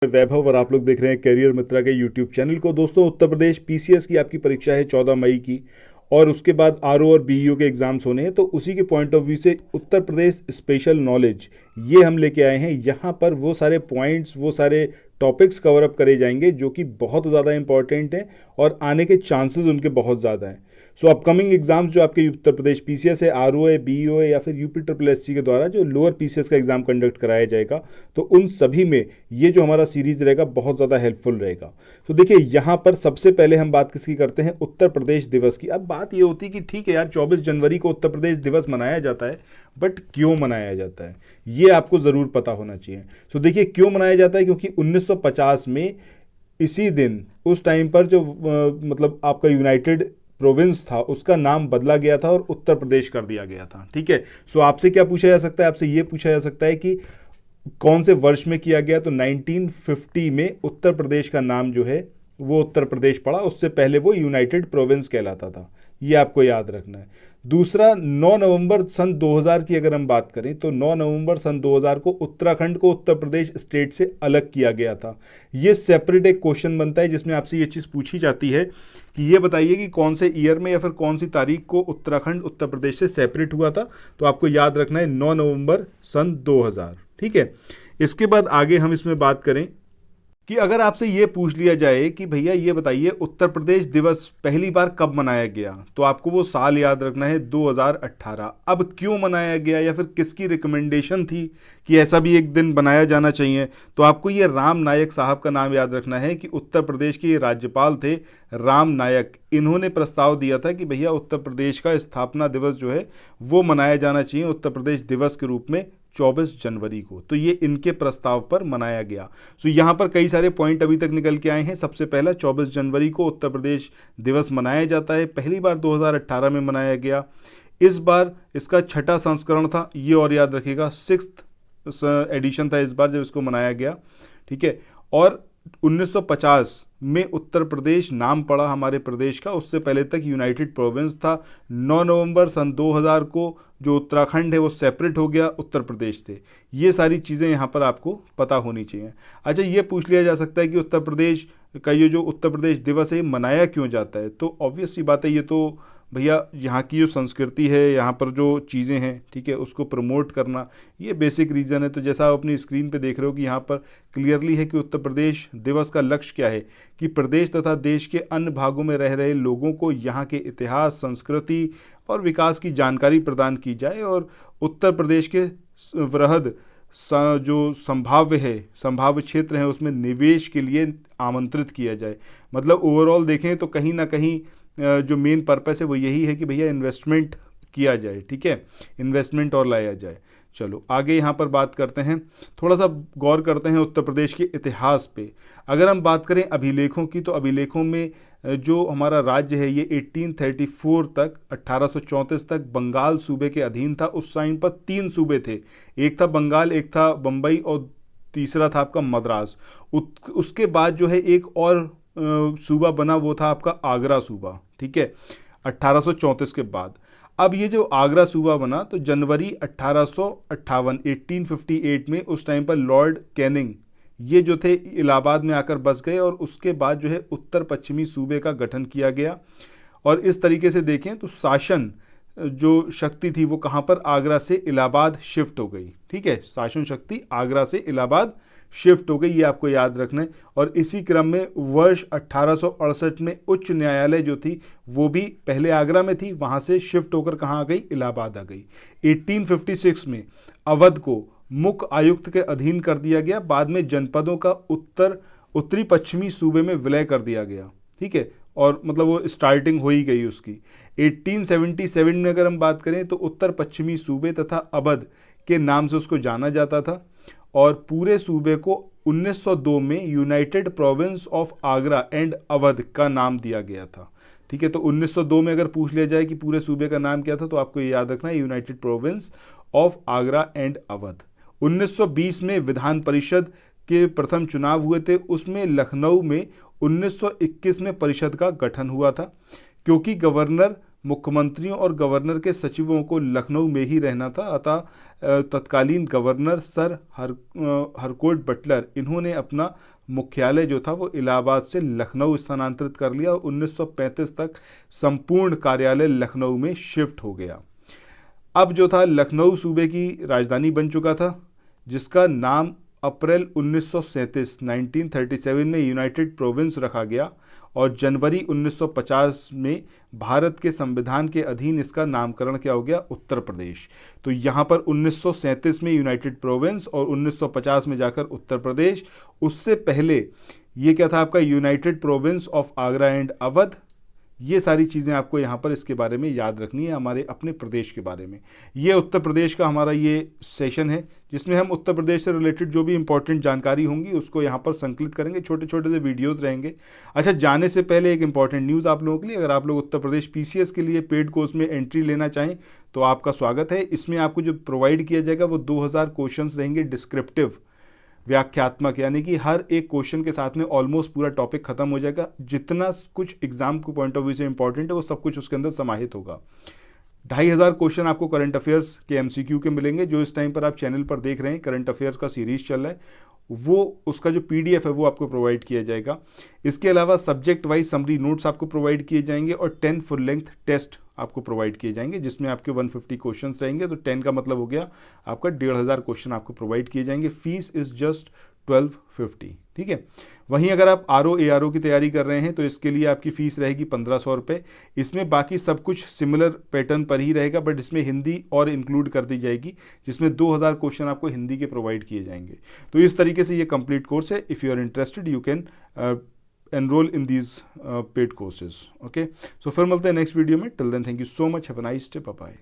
वैभव और आप लोग देख रहे हैं कैरियर मित्रा के यूट्यूब चैनल को। दोस्तों, उत्तर प्रदेश पीसीएस की आपकी परीक्षा है 14 मई की और उसके बाद आरओ और बीईओ के एग्जाम्स होने हैं। तो उसी के पॉइंट ऑफ व्यू से उत्तर प्रदेश स्पेशल नॉलेज ये हम लेके आए हैं। यहाँ पर वो सारे पॉइंट्स, वो सारे टॉपिक्स कवर अप करे जाएंगे जो कि बहुत ज़्यादा इंपॉर्टेंट हैं और आने के चांसेस उनके बहुत ज़्यादा हैं। सो अपकमिंग एग्जाम्स जो आपके उत्तर प्रदेश पीसीएस है, आरओ है, बीईओ है या फिर यूपी ट्रिपल एससी के द्वारा जो लोअर पीसीएस का एग्जाम कंडक्ट कराया जाएगा, तो उन सभी में ये जो हमारा सीरीज रहेगा बहुत ज़्यादा हेल्पफुल रहेगा। तो देखिए, यहाँ पर सबसे पहले हम बात किसकी करते हैं? उत्तर प्रदेश दिवस की। अब बात ये होती है कि ठीक है यार, 24 जनवरी को उत्तर प्रदेश दिवस मनाया जाता है, बट क्यों मनाया जाता है ये आपको ज़रूर पता होना चाहिए। तो देखिए, क्यों मनाया जाता है? क्योंकि 1950 में इसी दिन, उस टाइम पर जो मतलब आपका यूनाइटेड प्रोविंस था उसका नाम बदला गया था और उत्तर प्रदेश कर दिया गया था। ठीक है। सो आपसे क्या पूछा जा सकता है? आपसे ये पूछा जा सकता है कि कौन से वर्ष में किया गया? तो 1950 में उत्तर प्रदेश का नाम जो है वो उत्तर प्रदेश पड़ा। उससे पहले वो यूनाइटेड प्रोविंस कहलाता था। ये आपको याद रखना है। दूसरा, 9 नवंबर सन 2000 की अगर हम बात करें तो 9 नवंबर सन 2000 को उत्तराखंड को उत्तर प्रदेश स्टेट से अलग किया गया था। ये सेपरेट एक क्वेश्चन बनता है जिसमें आपसे ये चीज़ पूछी जाती है कि ये बताइए कि कौन से ईयर में या फिर कौन सी तारीख को उत्तराखंड उत्तर प्रदेश से सेपरेट हुआ था। तो आपको याद रखना है 9 नवंबर सन 2000। ठीक है। इसके बाद आगे हम इसमें बात करें कि अगर आपसे ये पूछ लिया जाए कि भैया ये बताइए उत्तर प्रदेश दिवस पहली बार कब मनाया गया, तो आपको वो साल याद रखना है 2018। अब क्यों मनाया गया या फिर किसकी रिकमेंडेशन थी कि ऐसा भी एक दिन बनाया जाना चाहिए, तो आपको ये राम नायक साहब का नाम याद रखना है कि उत्तर प्रदेश के ये राज्यपाल थे राम नायक। इन्होंने प्रस्ताव दिया था कि भैया उत्तर प्रदेश का स्थापना दिवस जो है वो मनाया जाना चाहिए उत्तर प्रदेश दिवस के रूप में 24 जनवरी को। तो ये इनके प्रस्ताव पर मनाया गया। सो यहाँ पर कई सारे पॉइंट अभी तक निकल के आए हैं। सबसे पहला, 24 जनवरी को उत्तर प्रदेश दिवस मनाया जाता है। पहली बार 2018 में मनाया गया। इस बार इसका छठा संस्करण था, ये और याद रखिएगा, 6th एडिशन था इस बार जब इसको मनाया गया। ठीक है। और 1950 में उत्तर प्रदेश नाम पड़ा हमारे प्रदेश का। उससे पहले तक यूनाइटेड प्रोविंस था। 9 नवंबर सन 2000 को जो उत्तराखंड है वो सेपरेट हो गया उत्तर प्रदेश से। ये सारी चीज़ें यहाँ पर आपको पता होनी चाहिए। अच्छा, ये पूछ लिया जा सकता है कि उत्तर प्रदेश का ये जो उत्तर प्रदेश दिवस है मनाया क्यों जाता है? तो ऑब्वियस सी बात है, ये तो भैया यहाँ की जो संस्कृति है, यहाँ पर जो चीज़ें हैं, ठीक है, उसको प्रमोट करना, ये बेसिक रीज़न है। तो जैसा आप अपनी स्क्रीन पे देख रहे हो कि यहाँ पर क्लियरली है कि उत्तर प्रदेश दिवस का लक्ष्य क्या है कि प्रदेश तथा देश के अन्य भागों में रह रहे लोगों को यहाँ के इतिहास, संस्कृति और विकास की जानकारी प्रदान की जाए और उत्तर प्रदेश के वृहद जो संभाव्य क्षेत्र हैं उसमें निवेश के लिए आमंत्रित किया जाए। मतलब ओवरऑल देखें तो कहीं ना कहीं जो मेन पर्पस है वो यही है कि भैया इन्वेस्टमेंट किया जाए। ठीक है, इन्वेस्टमेंट और लाया जाए। चलो आगे यहाँ पर बात करते हैं, थोड़ा सा गौर करते हैं उत्तर प्रदेश के इतिहास पे। अगर हम बात करें अभिलेखों की, तो अभिलेखों में जो हमारा राज्य है ये 1834 तक, 1834 तक बंगाल सूबे के अधीन था। उस टाइम पर 3 सूबे थे, एक था बंगाल, एक था बम्बई और तीसरा था आपका मद्रास। उसके बाद जो है एक और सूबा बना, वो था आपका आगरा सूबा। ठीक है, 1834 के बाद। अब ये जो आगरा सूबा बना तो जनवरी 1858 में उस टाइम पर लॉर्ड कैनिंग ये जो थे इलाहाबाद में आकर बस गए और उसके बाद जो है उत्तर पश्चिमी सूबे का गठन किया गया। और इस तरीके से देखें तो शासन जो शक्ति थी वो कहाँ पर? आगरा से इलाहाबाद शिफ्ट हो गई। ठीक है, शासन शक्ति आगरा से इलाहाबाद शिफ्ट हो गई, ये आपको याद रखना है। और इसी क्रम में वर्ष 1868 में उच्च न्यायालय जो थी वो भी पहले आगरा में थी, वहाँ से शिफ्ट होकर कहाँ आ गई? इलाहाबाद आ गई। 1856 में अवध को मुख्य आयुक्त के अधीन कर दिया गया। बाद में जनपदों का उत्तरी पश्चिमी सूबे में विलय कर दिया गया। ठीक है, और मतलब वो स्टार्टिंग हो ही गई उसकी। 1877 में अगर हम बात करें तो उत्तर पश्चिमी सूबे तथा अवध के नाम से उसको जाना जाता था। और पूरे सूबे को 1902 में United province of Agra and Awadh का नाम दिया गया था। ठीक है, तो 1902 में अगर पूछ लिया जाए कि पूरे सूबे का नाम क्या था, तो आपको ये याद रखना है United province of Agra and Awadh. 1920 में विधान परिषद के प्रथम चुनाव हुए थे, उसमें लखनऊ में 1921 में परिषद का गठन हुआ था। क्योंकि गवर्नर मुख्यमंत्रियों और गवर्नर के सचिवों को लखनऊ में ही रहना था, अतः तत्कालीन गवर्नर सर हरकोट बटलर इन्होंने अपना मुख्यालय जो था वो इलाहाबाद से लखनऊ स्थानांतरित कर लिया और 1935 तक संपूर्ण कार्यालय लखनऊ में शिफ्ट हो गया। अब जो था लखनऊ सूबे की राजधानी बन चुका था, जिसका नाम अप्रैल 1937 में यूनाइटेड प्रोविंस रखा गया और जनवरी 1950 में भारत के संविधान के अधीन इसका नामकरण क्या हो गया, उत्तर प्रदेश। तो यहाँ पर 1937 में यूनाइटेड प्रोविंस और 1950 में जाकर उत्तर प्रदेश। उससे पहले ये क्या था आपका, United province of Agra and Awadh. ये सारी चीज़ें आपको यहाँ पर इसके बारे में याद रखनी है, हमारे अपने प्रदेश के बारे में। ये उत्तर प्रदेश का हमारा ये सेशन है जिसमें हम उत्तर प्रदेश से रिलेटेड जो भी इंपॉर्टेंट जानकारी होंगी उसको यहाँ पर संकलित करेंगे, छोटे छोटे से वीडियोस रहेंगे। अच्छा, जाने से पहले एक इंपॉर्टेंट न्यूज़ आप लोगों के लिए, अगर आप लोग उत्तर प्रदेश पीसीएस के लिए पेड कोर्स में एंट्री लेना चाहें तो आपका स्वागत है। इसमें आपको जो प्रोवाइड किया जाएगा वो 2000 क्वेश्चन रहेंगे डिस्क्रिप्टिव, व्याख्यात्मक, यानी कि हर एक क्वेश्चन के साथ में ऑलमोस्ट पूरा टॉपिक खत्म हो जाएगा। जितना कुछ एग्जाम के पॉइंट ऑफ व्यू से इंपॉर्टेंट है वो सब कुछ उसके अंदर समाहित होगा। 2500 क्वेश्चन आपको करंट अफेयर्स के एमसीक्यू के मिलेंगे। जो इस टाइम पर आप चैनल पर देख रहे हैं, करंट अफेयर्स का सीरीज चल रहा है, वो उसका जो पीडीएफ है वो आपको प्रोवाइड किया जाएगा। इसके अलावा सब्जेक्ट वाइज समरी नोट्स आपको प्रोवाइड किए जाएंगे और 10 फुल लेंथ टेस्ट आपको प्रोवाइड किए जाएंगे जिसमें आपके 150 क्वेश्चंस रहेंगे। तो 10 का मतलब हो गया आपका 1500 क्वेश्चन आपको प्रोवाइड किए जाएंगे। फीस इज जस्ट 1250, ठीक है। वहीं अगर आप आरओ एआरओ की तैयारी कर रहे हैं तो इसके लिए आपकी फ़ीस रहेगी 1500 रुपये। इसमें बाकी सब कुछ सिमिलर पैटर्न पर ही रहेगा, बट इसमें हिंदी और इंक्लूड कर दी जाएगी जिसमें 2000 क्वेश्चन आपको हिंदी के प्रोवाइड किए जाएंगे। तो इस तरीके से ये कंप्लीट कोर्स है। If you are interested you can enroll in these paid courses. Okay, so फिर मिलते हैं नेक्स्ट वीडियो में। Till then thank you so much, have a nice day, bye bye.